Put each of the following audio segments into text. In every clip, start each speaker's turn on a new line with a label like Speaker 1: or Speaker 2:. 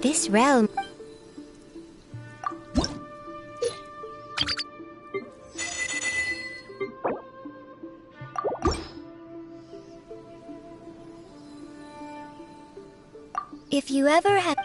Speaker 1: This realm... If you ever have...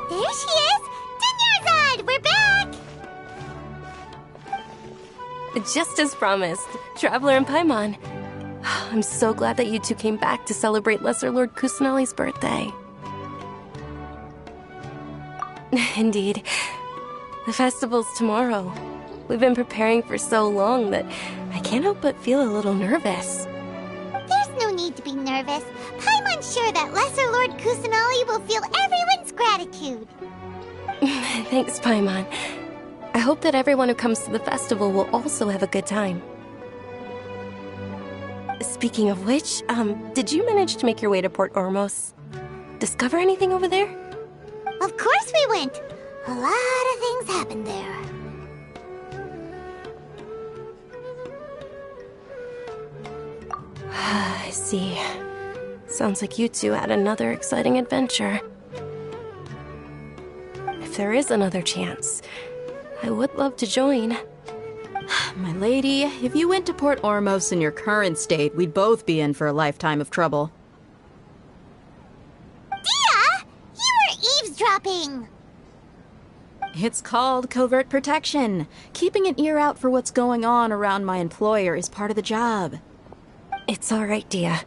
Speaker 1: There she is! Dunyarzad! We're back!
Speaker 2: Just as promised, Traveler and Paimon. I'm so glad that you two came back to celebrate Lesser Lord Kusanali's birthday. Indeed. The festival's tomorrow. We've been preparing for so long that I can't help but feel a little nervous.
Speaker 1: There's no need to be nervous. Paimon's sure that Lesser Lord Kusanali will feel everyone's gratitude.
Speaker 2: Thanks, Paimon. I hope that everyone who comes to the festival will also have a good time. Speaking of which, did you manage to make your way to Port Ormos? Discover anything over there?
Speaker 1: Of course we went. A lot of things happened there.
Speaker 2: I see. Sounds like you two had another exciting adventure. If there is another chance, I would love to join.
Speaker 3: My lady, if you went to Port Ormos in your current state, we'd both be in for a lifetime of trouble.
Speaker 1: Dia! You were eavesdropping!
Speaker 3: It's called covert protection. Keeping an ear out for what's going on around my employer is part of the job.
Speaker 2: It's all right, Dia.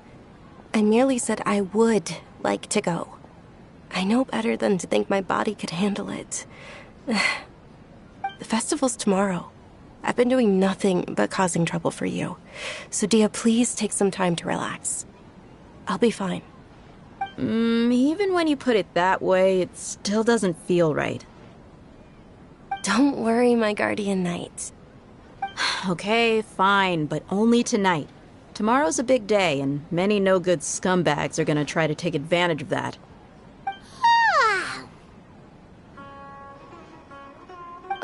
Speaker 2: I merely said I would like to go. I know better than to think my body could handle it. The festival's tomorrow. I've been doing nothing but causing trouble for you. So Dia, please take some time to relax. I'll be fine.
Speaker 3: Even when you put it that way, it still doesn't feel right.
Speaker 2: Don't worry, my guardian knight.
Speaker 3: Okay, fine, but only tonight. Tomorrow's a big day, and many no-good scumbags are gonna try to take advantage of that.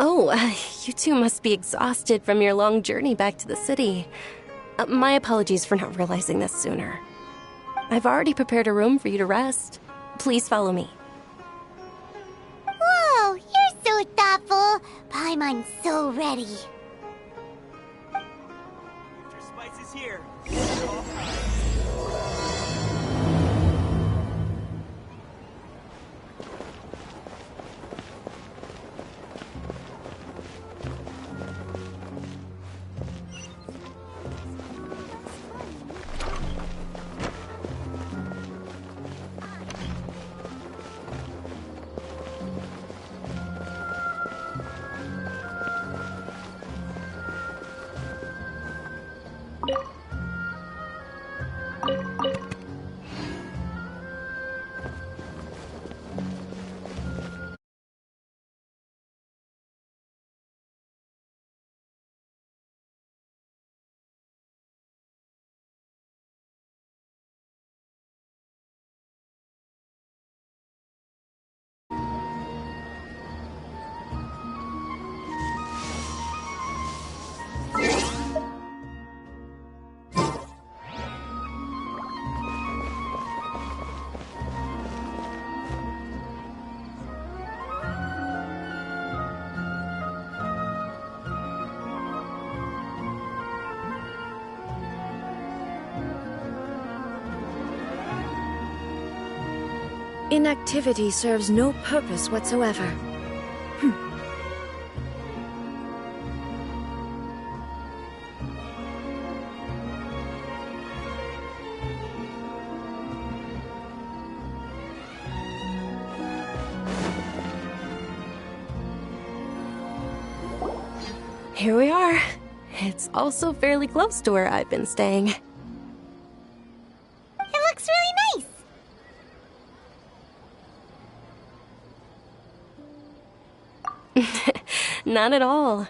Speaker 2: Oh, you two must be exhausted from your long journey back to the city. My apologies for not realizing this sooner. I've already prepared a room for you to rest. Please follow me.
Speaker 1: Whoa, you're so thoughtful. Paimon's so ready.
Speaker 4: Your spice is here.
Speaker 5: Inactivity serves no purpose whatsoever.
Speaker 2: Here we are. It's also fairly close to where I've been staying.
Speaker 1: It looks really nice.
Speaker 2: Not at all.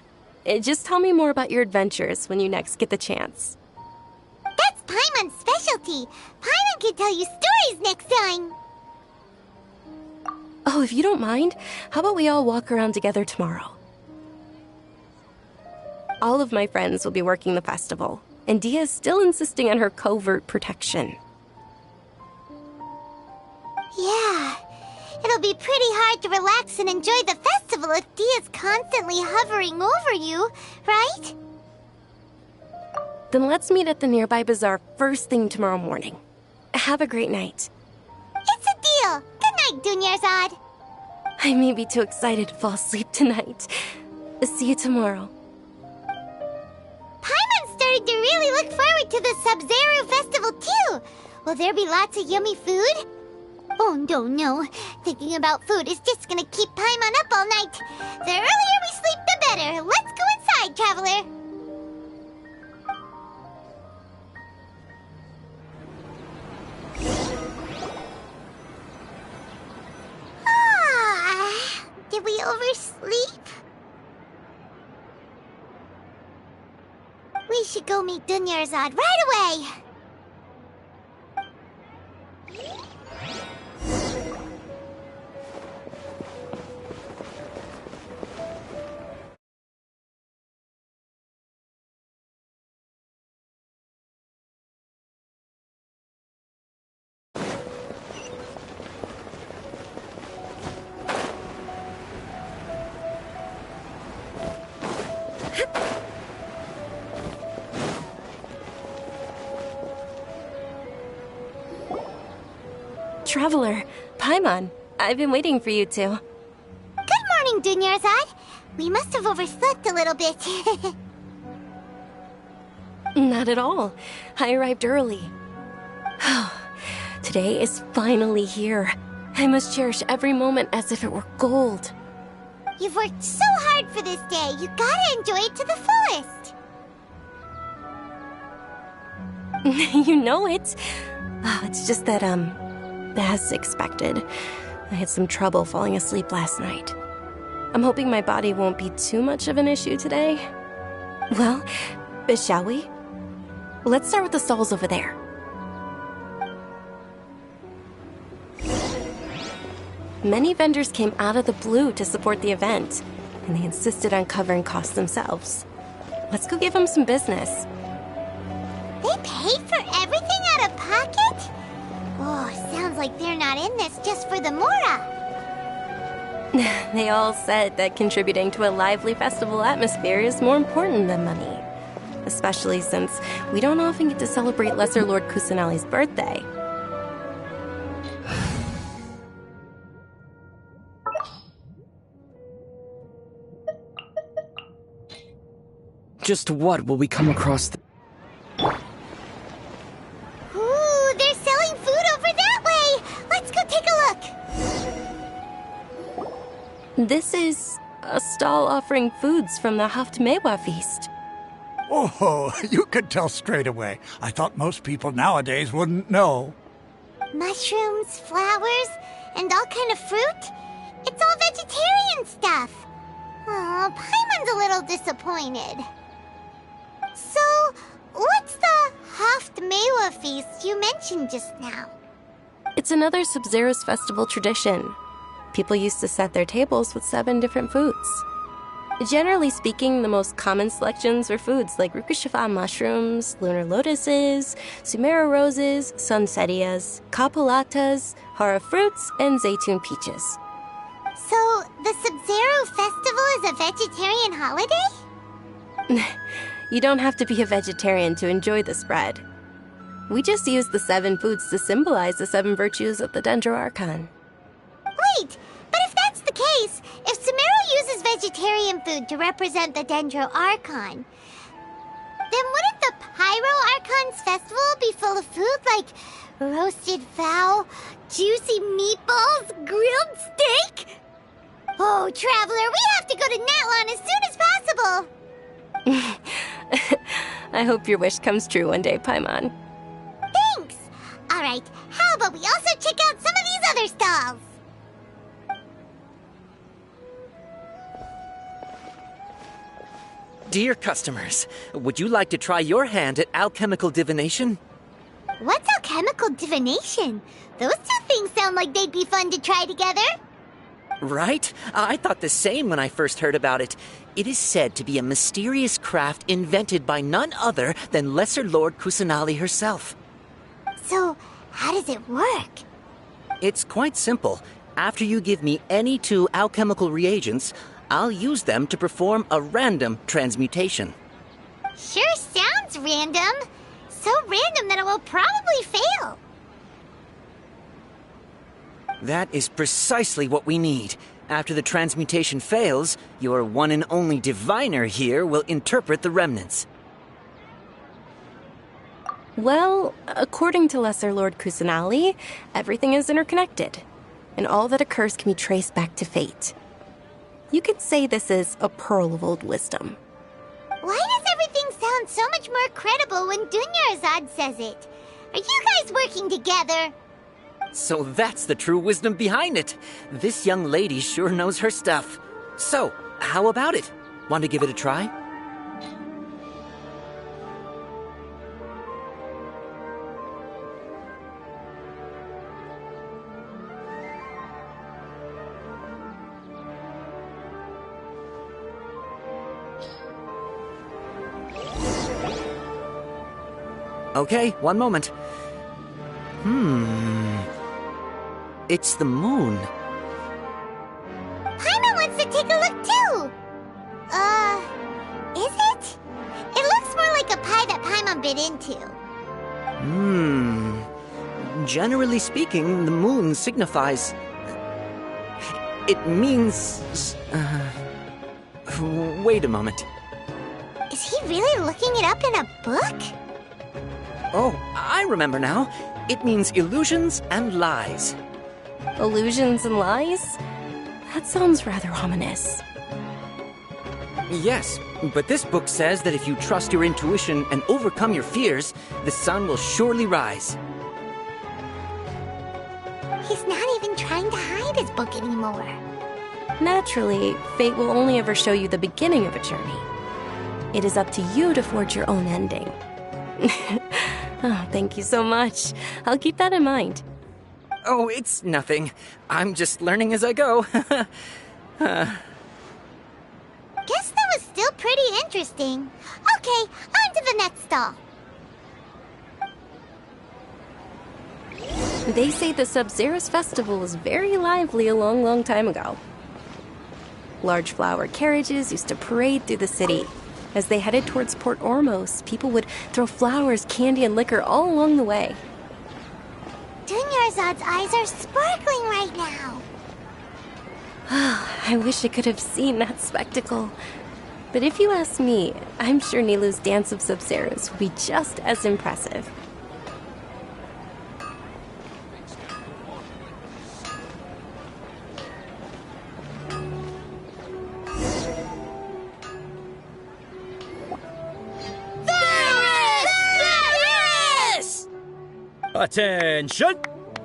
Speaker 2: Just tell me more about your adventures when you next get the chance.
Speaker 1: That's Paimon's specialty. Paimon can tell you stories next time.
Speaker 2: Oh, if you don't mind, how about we all walk around together tomorrow? All of my friends will be working the festival, and Dia is still insisting on her covert protection.
Speaker 1: Yeah, it'll be pretty hard to relax and enjoy the festival if Dia's constantly hovering over you, right?
Speaker 2: Then let's meet at the nearby bazaar first thing tomorrow morning. Have a great night.
Speaker 1: It's a deal. Good night, Dunyarzad.
Speaker 2: I may be too excited to fall asleep tonight. See you tomorrow.
Speaker 1: Paimon started to really look forward to the Sub-Zero festival too. Will there be lots of yummy food? Oh, no. Thinking about food is just gonna keep Paimon up all night. The earlier we sleep, the better. Let's go inside, traveler. Did we oversleep? We should go meet Dunyarzad right away.
Speaker 2: Traveler, Paimon, I've been waiting for you two.
Speaker 1: Good morning, Dunyarzad. We must have overslept a little bit.
Speaker 2: Not at all. I arrived early. Today is finally here. I must cherish every moment as if it were gold.
Speaker 1: You've worked so hard for this day. You gotta enjoy it to the fullest.
Speaker 2: You know it. It's just that, as expected, I had some trouble falling asleep last night. I'm hoping my body won't be too much of an issue today. Well, shall we? Let's start with the stalls over there. Many vendors came out of the blue to support the event, and they insisted on covering costs themselves. Let's go give them some business.
Speaker 1: They paid for everything out of pocket? Oh, sounds like they're not in this just for the Mora.
Speaker 2: They all said that contributing to a lively festival atmosphere is more important than money. Especially since we don't often get to celebrate Lesser Lord Kusanali's birthday.
Speaker 6: Just what will we come across?
Speaker 1: Ooh, they're selling food over that way. Let's go take a look.
Speaker 2: This is a stall offering foods from the Haftmewa feast.
Speaker 7: Oh, you could tell straight away. I thought most people nowadays wouldn't know.
Speaker 1: Mushrooms, flowers, and all kind of fruit? It's all vegetarian stuff. Oh, Paimon's a little disappointed. So, what's the Haftmewa feast you mentioned just now?
Speaker 2: It's another Sub-Zero's festival tradition. People used to set their tables with 7 different foods. Generally speaking, the most common selections were foods like Rukushifa mushrooms, lunar lotuses, Sumera roses, sunsetias, capulatas, hara fruits, and zaytun peaches.
Speaker 1: So, the Sub-Zero festival is a vegetarian holiday?
Speaker 2: You don't have to be a vegetarian to enjoy the spread. We just use the 7 foods to symbolize the 7 virtues of the Dendro Archon.
Speaker 1: Wait, but if that's the case, if Sumero uses vegetarian food to represent the Dendro Archon, then wouldn't the Pyro Archon's festival be full of food like roasted fowl, juicy meatballs, grilled steak? Oh, Traveler, we have to go to Natlan as soon as possible!
Speaker 2: I hope your wish comes true one day, Paimon.
Speaker 1: Thanks! Alright, how about we also check out some of these other stalls?
Speaker 6: Dear customers, would you like to try your hand at alchemical divination?
Speaker 1: What's alchemical divination? Those 2 things sound like they'd be fun to try together.
Speaker 6: Right? I thought the same when I first heard about it. It is said to be a mysterious craft invented by none other than Lesser Lord Kusanali herself.
Speaker 1: So, how does it work?
Speaker 6: It's quite simple. After you give me any 2 alchemical reagents, I'll use them to perform a random transmutation.
Speaker 1: Sure sounds random. So random that it will probably fail.
Speaker 6: That is precisely what we need. After the transmutation fails, your one and only diviner here will interpret the remnants.
Speaker 2: Well, according to Lesser Lord Kusanali, everything is interconnected, and all that occurs can be traced back to fate. You could say this is a pearl of old wisdom.
Speaker 1: Why does everything sound so much more credible when Dunyarzad says it? Are you guys working together?
Speaker 6: So that's the true wisdom behind it. This young lady sure knows her stuff. So, how about it? Want to give it a try? Okay, one moment. It's the moon.
Speaker 1: Paimon wants to take a look too! Is it? It looks more like a pie that Paimon bit into.
Speaker 6: Generally speaking, the moon signifies... It means... Wait a moment.
Speaker 1: Is he really looking it up in a book?
Speaker 6: Oh, I remember now. It means illusions and lies.
Speaker 2: Illusions and lies? That sounds rather ominous.
Speaker 6: Yes, but this book says that if you trust your intuition and overcome your fears, the sun will surely rise.
Speaker 1: He's not even trying to hide his book anymore.
Speaker 2: Naturally, fate will only ever show you the beginning of a journey. It is up to you to forge your own ending. Oh, thank you so much. I'll keep that in mind.
Speaker 6: Oh, it's nothing. I'm just learning as I go.
Speaker 1: Guess that was still pretty interesting. Okay, on to the next stall.
Speaker 2: They say the Sabzeruz festival was very lively a long, long time ago. Large flower carriages used to parade through the city. As they headed towards Port Ormos, people would throw flowers, candy, and liquor all along the way.
Speaker 1: Dunyarzad's eyes are sparkling right now.
Speaker 2: I wish I could have seen that spectacle. But if you ask me, I'm sure Nilou's Dance of Sabzeruz would be just as impressive.
Speaker 8: Attention!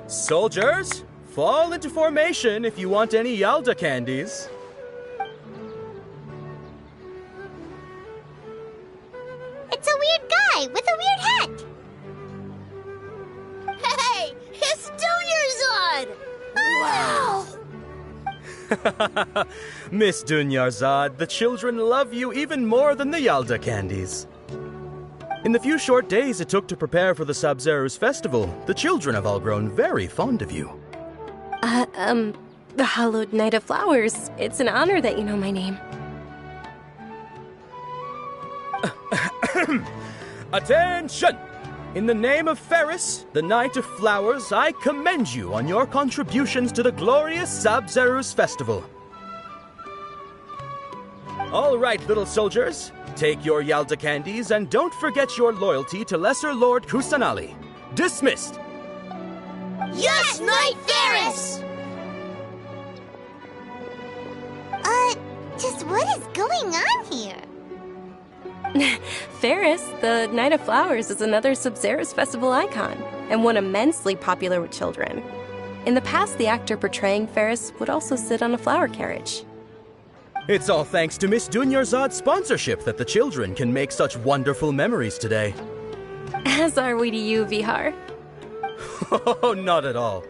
Speaker 8: Soldiers, fall into formation if you want any Yalda candies.
Speaker 1: It's a weird guy with a weird hat.
Speaker 5: Hey, it's Dunyarzad!
Speaker 1: Wow!
Speaker 8: Miss Dunyarzad, the children love you even more than the Yalda candies. In the few short days it took to prepare for the Sabzeruz festival, the children have all grown very fond of you.
Speaker 2: The Hallowed Knight of Flowers. It's an honor that you know my name.
Speaker 8: Attention! In the name of Ferris, the Knight of Flowers, I commend you on your contributions to the glorious Sabzeruz festival. All right, little soldiers. Take your Yalda candies and don't forget your loyalty to Lesser Lord Kusanali. Dismissed!
Speaker 5: Yes, Knight Ferris!
Speaker 1: Just what is going on here?
Speaker 2: Ferris, the Knight of Flowers, is another Sabzeruz festival icon, and one immensely popular with children. In the past, the actor portraying Ferris would also sit on a flower carriage.
Speaker 8: It's all thanks to Miss Dunyarzad's sponsorship that the children can make such wonderful memories today.
Speaker 2: As are we to you, Vihar.
Speaker 8: Oh, not at all.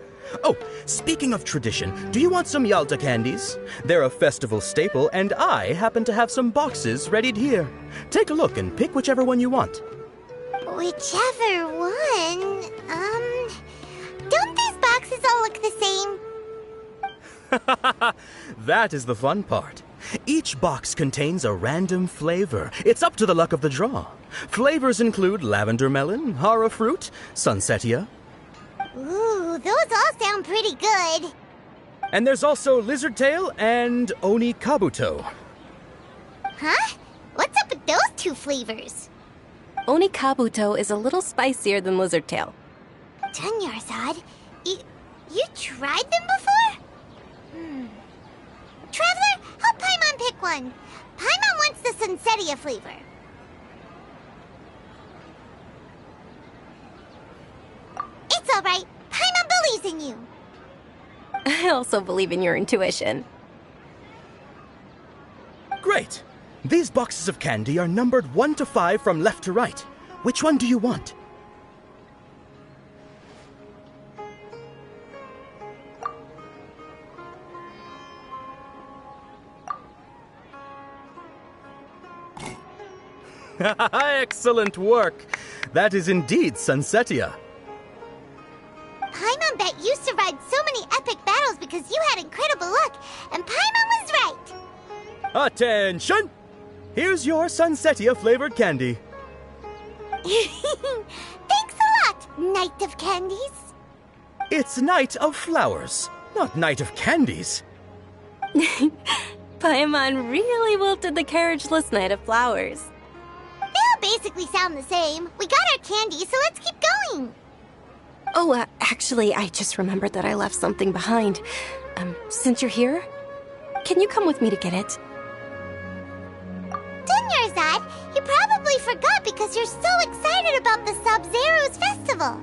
Speaker 8: Oh, speaking of tradition, do you want some Yalda candies? They're a festival staple, and I happen to have some boxes readied here. Take a look and pick whichever one you want.
Speaker 1: Whichever one. Don't these boxes all look the same?
Speaker 8: That is the fun part. Each box contains a random flavor. It's up to the luck of the draw. Flavors include lavender melon, hara fruit, sunsetia.
Speaker 1: Ooh, those all sound pretty good.
Speaker 8: And there's also lizard tail and oni kabuto.
Speaker 1: Huh? What's up with those two flavors?
Speaker 2: Oni Kabuto is a little spicier than Lizard Tail.
Speaker 1: Dunyarzad, you tried them before? Traveler, help Paimon pick one. Paimon wants the Sunsetia flavor. It's all right. Paimon believes in you.
Speaker 2: I also believe in your intuition.
Speaker 8: Great! These boxes of candy are numbered 1 to 5 from left to right. Which one do you want? Excellent work! That is indeed Sunsetia.
Speaker 1: Paimon bet you survived so many epic battles because you had incredible luck, and Paimon was right.
Speaker 8: Attention! Here's your Sunsetia flavored candy.
Speaker 1: Thanks a lot, Knight of Candies.
Speaker 8: It's Knight of Flowers, not Knight of Candies.
Speaker 2: Paimon really wilted the carriageless Knight of Flowers.
Speaker 1: They all basically sound the same. We got our candy, so let's keep going.
Speaker 2: Oh, actually, I just remembered that I left something behind. Since you're here, Can you come with me to get it?
Speaker 1: Dunyarzad, you probably forgot because you're so excited about the Sub-Zero's festival.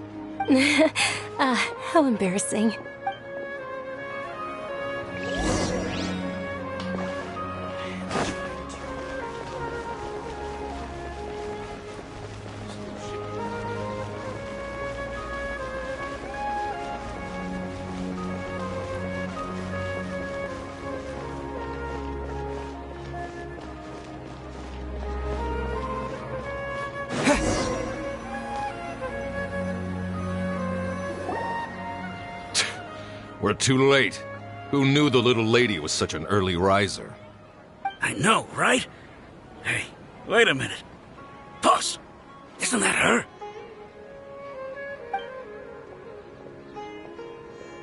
Speaker 2: How embarrassing.
Speaker 9: We're too late. Who knew the little lady was such an early riser?
Speaker 4: I know, right? Hey, wait a minute. Boss, isn't that her?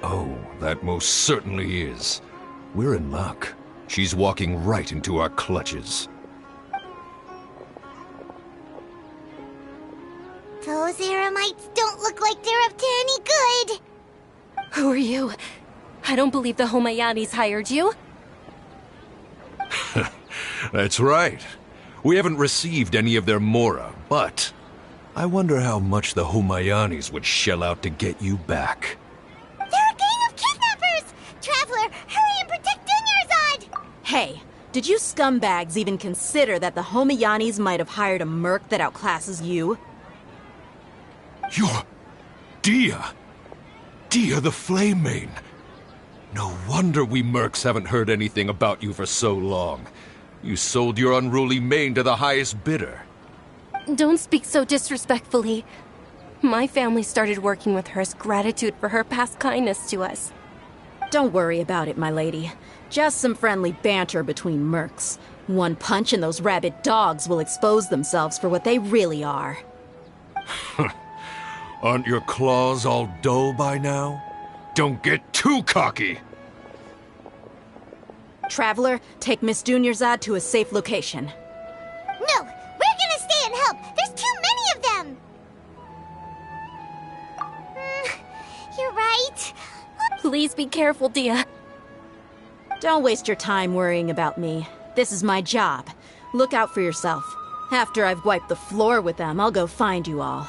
Speaker 9: Oh, that most certainly is. We're in luck. She's walking right into our clutches.
Speaker 1: Those Eremites don't look like they're up to any good.
Speaker 2: Who are you? I don't believe the Homayanis hired you.
Speaker 9: That's right. We haven't received any of their Mora, but I wonder how much the Homayanis would shell out to get you back.
Speaker 1: They're a gang of kidnappers! Traveler, hurry and protect Dunyarzad!
Speaker 3: Hey, did you scumbags even consider that the Homayanis might have hired a merc that outclasses you?
Speaker 9: You're... Dia! Dia the Flame Mane! No wonder we mercs haven't heard anything about you for so long. You sold your unruly mane to the highest bidder.
Speaker 2: Don't speak so disrespectfully. My family started working with her as gratitude for her past kindness to us.
Speaker 3: Don't worry about it, my lady. Just some friendly banter between mercs. One punch and those rabid dogs will expose themselves for what they really are.
Speaker 9: Aren't your claws all dull by now? Don't get too cocky!
Speaker 3: Traveler, take Miss Dunyarzad to a safe location.
Speaker 1: No, we're gonna stay and help. There's too many of them. You're right.
Speaker 2: Please be careful, Dia.
Speaker 3: Don't waste your time worrying about me. This is my job. Look out for yourself. After I've wiped the floor with them, I'll go find you all.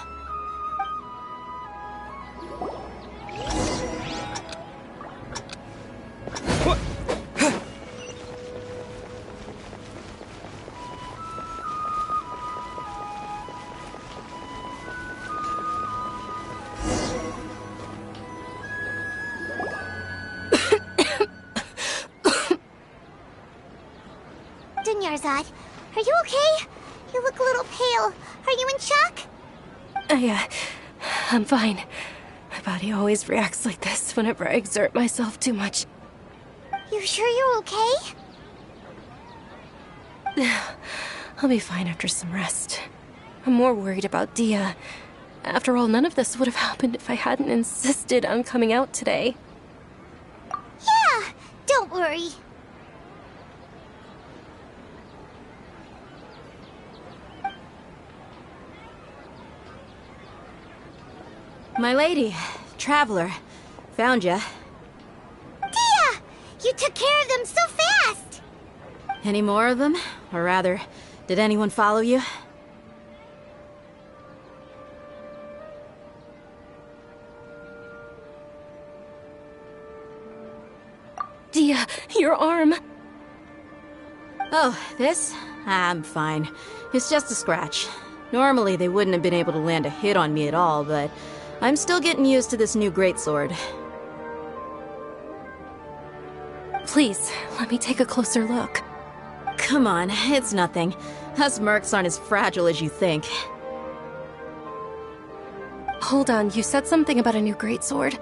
Speaker 1: Dunyarzad, are you okay? You look a little pale. Are you in shock?
Speaker 2: I'm fine. My body always reacts like this whenever I exert myself too much.
Speaker 1: You sure you're okay?
Speaker 2: I'll be fine after some rest. I'm more worried about Dia. After all, none of this would have happened if I hadn't insisted on coming out today.
Speaker 1: Yeah, don't worry.
Speaker 3: My lady, Traveler, found ya.
Speaker 1: Dia! You took care of them so fast!
Speaker 3: Any more of them? Or rather, did anyone follow you?
Speaker 2: Dia, your arm!
Speaker 3: Oh, this? I'm fine. It's just a scratch. Normally, they wouldn't have been able to land a hit on me at all, but I'm still getting used to this new greatsword.
Speaker 2: Please, let me take a closer look.
Speaker 3: Come on, it's nothing. Us mercs aren't as fragile as you think.
Speaker 2: Hold on, you said something about a new greatsword.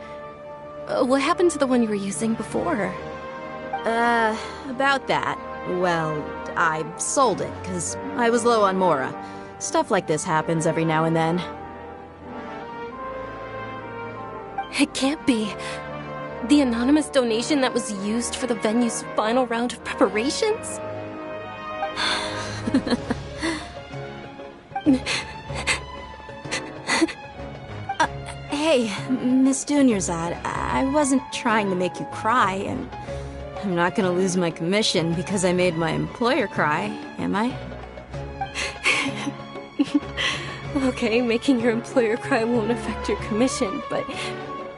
Speaker 2: What happened to the one you were using before?
Speaker 3: About that. Well, I sold it, because I was low on Mora. Stuff like this happens every now and then.
Speaker 2: It can't be. The anonymous donation that was used for the venue's final round of preparations?
Speaker 3: Hey, Miss Dunyarzad, I wasn't trying to make you cry, and I'm not gonna lose my commission because I made my employer cry, am I?
Speaker 2: Okay, making your employer cry won't affect your commission, but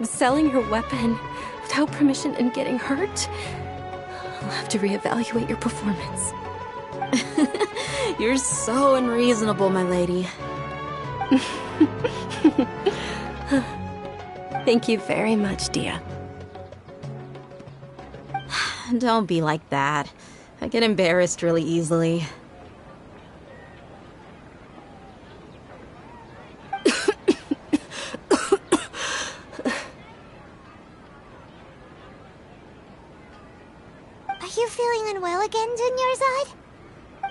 Speaker 2: selling your weapon without permission and getting hurt? I'll have to reevaluate your performance.
Speaker 3: You're so unreasonable, my lady.
Speaker 2: Thank you very much, Dia.
Speaker 3: Don't be like that. I get embarrassed really easily.
Speaker 1: Are you feeling unwell again, Dunyarzad?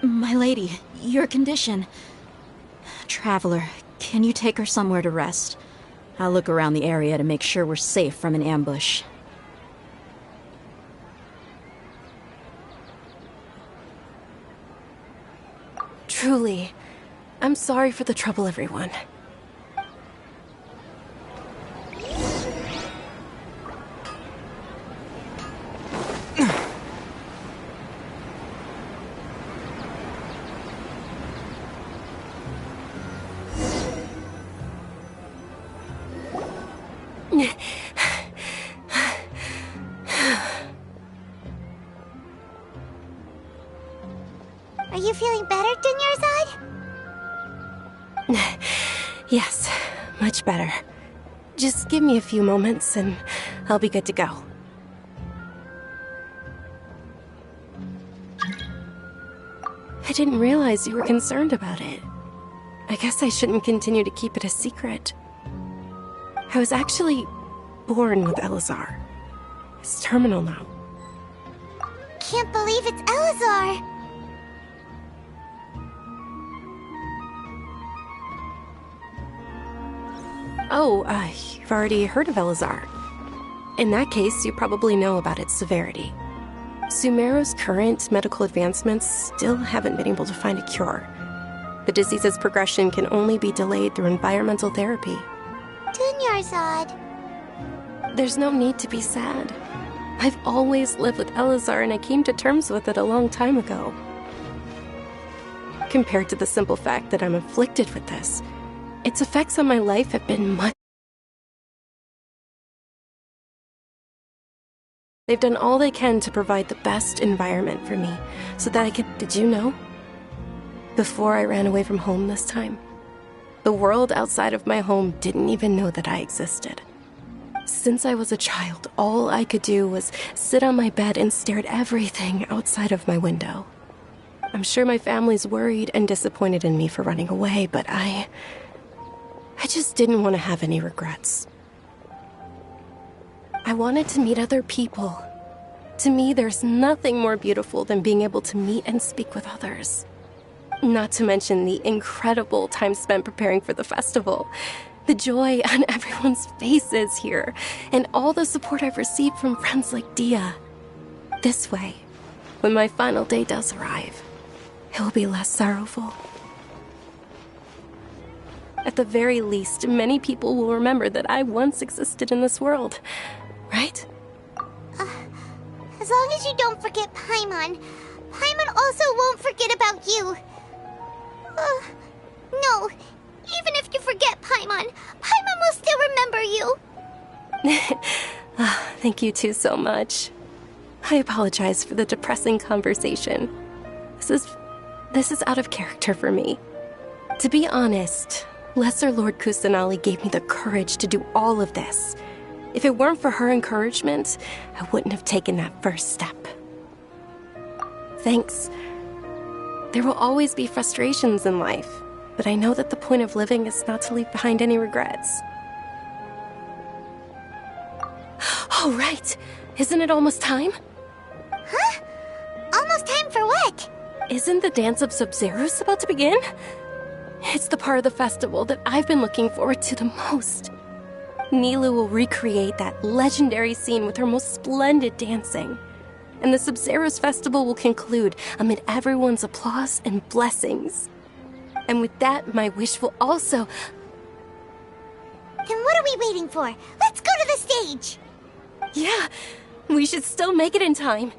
Speaker 3: My lady, your condition. Traveler, can you take her somewhere to rest? I'll look around the area to make sure we're safe from an ambush.
Speaker 2: Truly, I'm sorry for the trouble, everyone.
Speaker 1: Are you feeling better, Dunyarzad?
Speaker 2: Yes, much better. Just give me a few moments and I'll be good to go. I didn't realize you were concerned about it. I guess I shouldn't continue to keep it a secret. I was actually born with Elazar. It's terminal now.
Speaker 1: Can't believe it's Elazar!
Speaker 2: Oh, you've already heard of Elazar. In that case, you probably know about its severity. Sumeru's current medical advancements still haven't been able to find a cure. The disease's progression can only be delayed through environmental therapy.
Speaker 1: Dunyarzad.
Speaker 2: There's no need to be sad. I've always lived with Elazar and I came to terms with it a long time ago. Compared to the simple fact that I'm afflicted with this, its effects on my life have been much. They've done all they can to provide the best environment for me, so that I could. Did you know? Before I ran away from home this time, the world outside of my home didn't even know that I existed. Since I was a child, all I could do was sit on my bed and stare at everything outside of my window. I'm sure my family's worried and disappointed in me for running away, but I just didn't want to have any regrets. I wanted to meet other people. To me, there's nothing more beautiful than being able to meet and speak with others. Not to mention the incredible time spent preparing for the festival, the joy on everyone's faces here, and all the support I've received from friends like Dia. This way, when my final day does arrive, it will be less sorrowful. At the very least, many people will remember that I once existed in this world, right?
Speaker 1: As long as you don't forget Paimon, Paimon also won't forget about you. No, even if you forget Paimon, Paimon will still remember you.
Speaker 2: Thank you two so much. I apologize for the depressing conversation. This is out of character for me. To be honest, Lesser Lord Kusanali gave me the courage to do all of this. If it weren't for her encouragement, I wouldn't have taken that first step. Thanks. There will always be frustrations in life, but I know that the point of living is not to leave behind any regrets. Oh, right. Isn't it almost time?
Speaker 1: Huh? Almost time for what?
Speaker 2: Isn't the Dance of Sabzeruz about to begin? It's the part of the festival that I've been looking forward to the most. Nilou will recreate that legendary scene with her most splendid dancing. And the Sabzeruz festival will conclude amid everyone's applause and blessings. And with that, my wish will also...
Speaker 1: Then what are we waiting for? Let's go to the stage!
Speaker 2: Yeah, we should still make it in time.